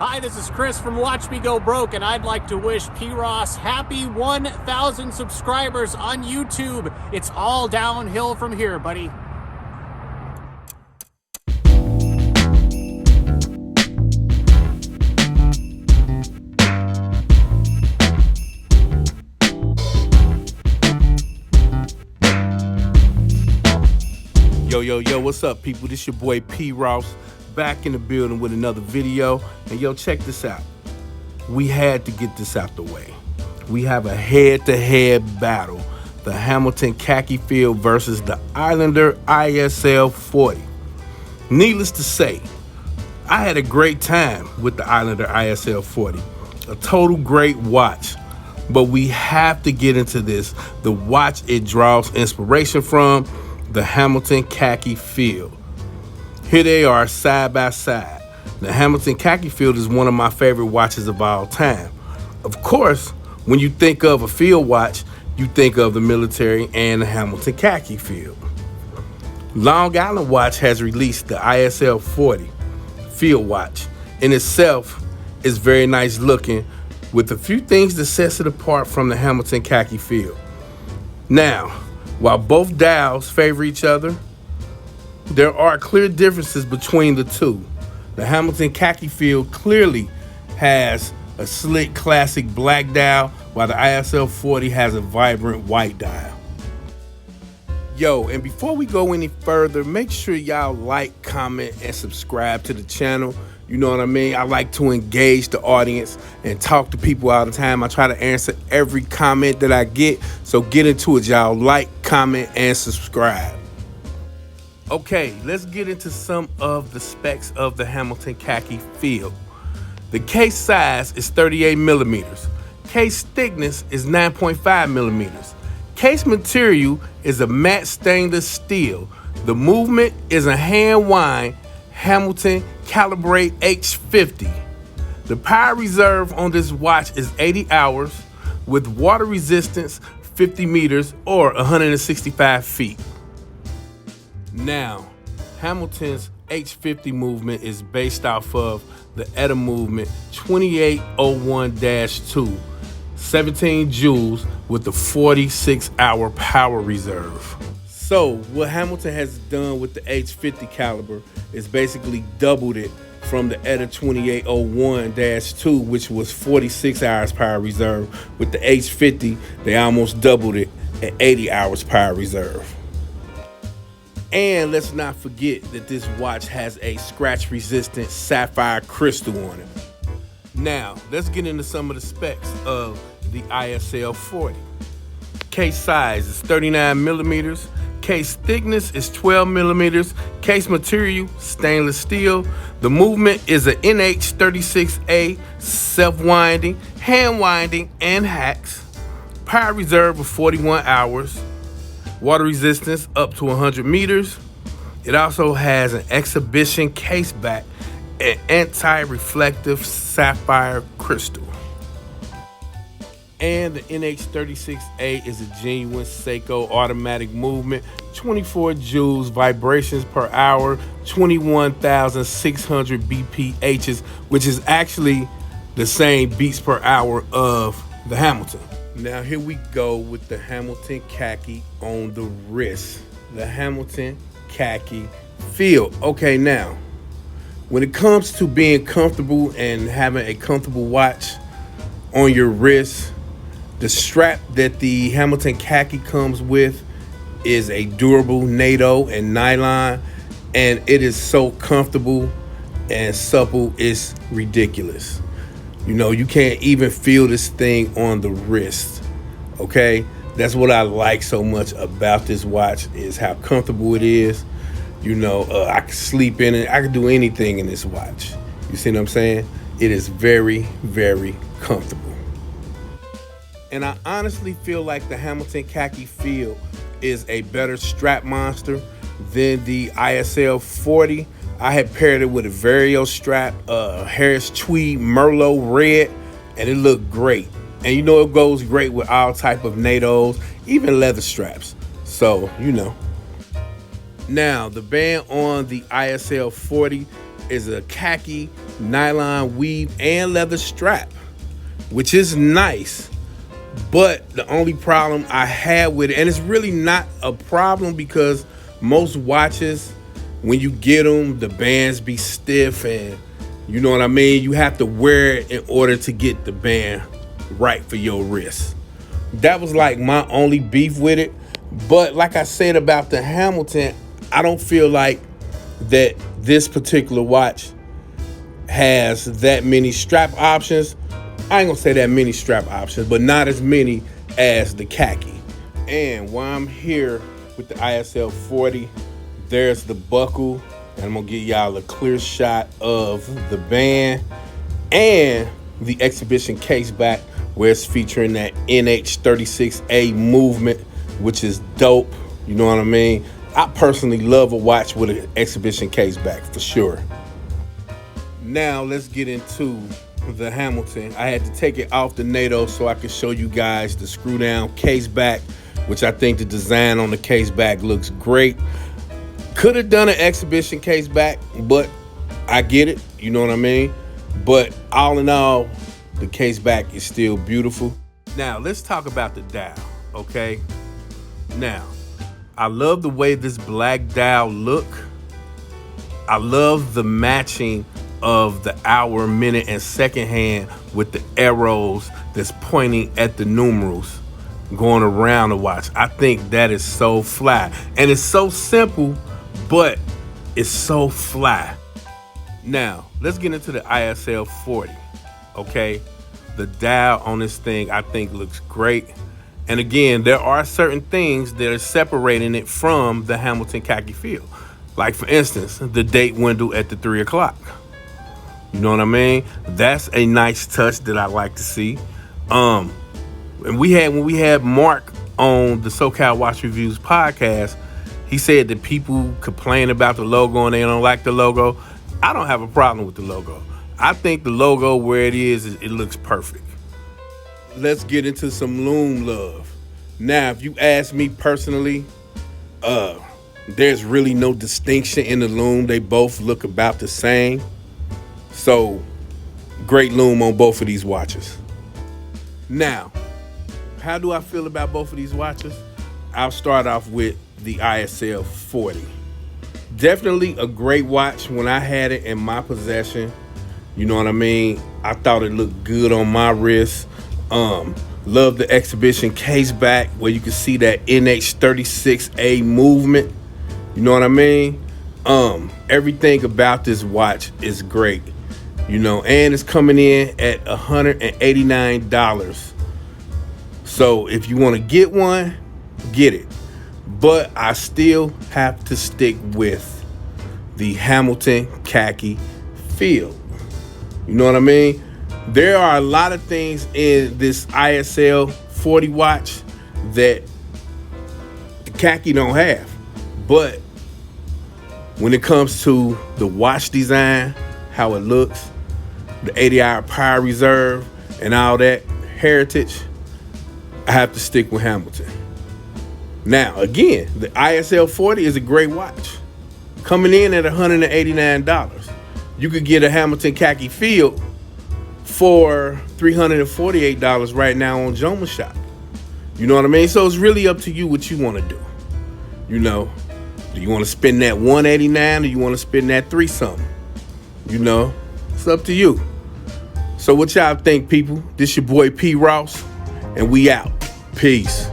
Hi, this is Chris from Watch Me Go Broke, and I'd like to wish P. Ross happy 1,000 subscribers on YouTube. It's all downhill from here, buddy. Yo, what's up, people? This your boy P. Ross, back in the building with another video. And yo, check this out. We had to get this out the way. We have a head-to-head battle. The Hamilton Khaki Field versus the Islander ISL-40. Needless to say, I had a great time with the Islander ISL-40. A total great watch. But we have to get into this. The watch it draws inspiration from, the Hamilton Khaki Field. Here they are side by side. The Hamilton Khaki Field is one of my favorite watches of all time. Of course, when you think of a field watch, you think of the military and the Hamilton Khaki Field. Long Island Watch has released the ISL-40 field watch. In itself, is very nice looking with a few things that sets it apart from the Hamilton Khaki Field. Now, while both dials favor each other, there are clear differences between the two. The Hamilton Khaki Field clearly has a slick classic black dial, while the ISL-40 has a vibrant white dial. Yo, and before we go any further, make sure y'all like, comment, and subscribe to the channel. You know what I mean? I like to engage the audience and talk to people all the time. I try to answer every comment that I get. So get into it, y'all. Like, comment, and subscribe. Okay, let's get into some of the specs of the Hamilton Khaki Field. The case size is 38 millimeters. Case thickness is 9.5 millimeters. Case material is a matte stainless steel. The movement is a hand wind Hamilton Calibrate H50. The power reserve on this watch is 80 hours with water resistance 50 meters or 165 feet. Now, Hamilton's H50 movement is based off of the ETA movement 2801-2, 17 joules with the 46-hour power reserve. So what Hamilton has done with the H50 caliber is basically doubled it from the ETA 2801-2, which was 46 hours power reserve. With the H50, they almost doubled it at 80 hours power reserve. And let's not forget that this watch has a scratch-resistant sapphire crystal on it. Now, let's get into some of the specs of the ISL-40. Case size is 39 millimeters. Case thickness is 12 millimeters. Case material, stainless steel. The movement is an NH36A self-winding, hand winding, and hacks. Power reserve of 41 hours. Water resistance up to 100 meters. It also has an exhibition case back and anti-reflective sapphire crystal. And the NH36A is a genuine Seiko automatic movement, 24 joules vibrations per hour, 21,600 BPHs, which is actually the same beats per hour of the Hamilton. Now here we go with the Hamilton Khaki on the wrist. The Hamilton Khaki Field. Okay, now, when it comes to being comfortable and having a comfortable watch on your wrist, the strap that the Hamilton Khaki comes with is a durable NATO and nylon, and it is so comfortable and supple, it's ridiculous. You know, you can't even feel this thing on the wrist, okay? That's what I like so much about this watch, is how comfortable it is. You know, I can sleep in it. I can do anything in this watch. You see what I'm saying? It is very, very comfortable. And I honestly feel like the Hamilton Khaki Field is a better strap monster than the ISL-40. I had paired it with a Vario strap, Harris Tweed Merlot Red, and it looked great. And you know it goes great with all type of NATOs, even leather straps. So, you know. Now, the band on the ISL-40 is a khaki nylon weave and leather strap, which is nice. But the only problem I had with it, and it's really not a problem because most watches, when you get them, the bands be stiff and you know what I mean? You have to wear it in order to get the band right for your wrist. That was like my only beef with it. But like I said about the Hamilton, I don't feel like that this particular watch has that many strap options. I ain't gonna say that many strap options, but not as many as the Khaki. And while I'm here with the ISL-40, there's the buckle, and I'm gonna give y'all a clear shot of the band and the exhibition case back where it's featuring that NH36A movement, which is dope. You know what I mean? I personally love a watch with an exhibition case back for sure. Now let's get into the Hamilton. I had to take it off the NATO so I could show you guys the screw down case back, which I think the design on the case back looks great. Could have done an exhibition case back, but I get it, you know what I mean? But all in all, the case back is still beautiful. Now let's talk about the dial, okay? Now, I love the way this black dial look. I love the matching of the hour, minute, and second hand with the arrows that's pointing at the numerals going around the watch. I think that is so fly. And it's so simple, but it's so fly. Now, let's get into the ISL-40, okay? The dial on this thing, I think, looks great. And again, there are certain things that are separating it from the Hamilton Khaki Field. Like, for instance, the date window at the 3 o'clock. You know what I mean? That's a nice touch that I like to see. And when we had Mark on the SoCal Watch Reviews podcast, he said that people complain about the logo and they don't like the logo. I don't have a problem with the logo. I think the logo where it is, it looks perfect. Let's get into some loom love. Now, if you ask me personally, there's really no distinction in the loom. They both look about the same. So, great loom on both of these watches. Now, how do I feel about both of these watches? I'll start off with the ISL-40. Definitely a great watch. When I had it in my possession, you know what I mean? I thought it looked good on my wrist. Love the exhibition case back where you can see that NH36A movement. You know what I mean? Everything about this watch is great. You know, and it's coming in at $189. So if you want to get one, get it. But I still have to stick with the Hamilton Khaki Field. You know what I mean? There are a lot of things in this ISL-40 watch that the Khaki don't have. But when it comes to the watch design, how it looks, the 80-hour power reserve, and all that heritage, I have to stick with Hamilton. Now, again, the ISL-40 is a great watch. Coming in at $189. You could get a Hamilton Khaki Field for $348 right now on Joma Shop. You know what I mean? So it's really up to you what you want to do. You know, do you want to spend that $189 or you want to spend that $3-something? You know, it's up to you. So what y'all think, people? This your boy P. Ross, and we out. Peace.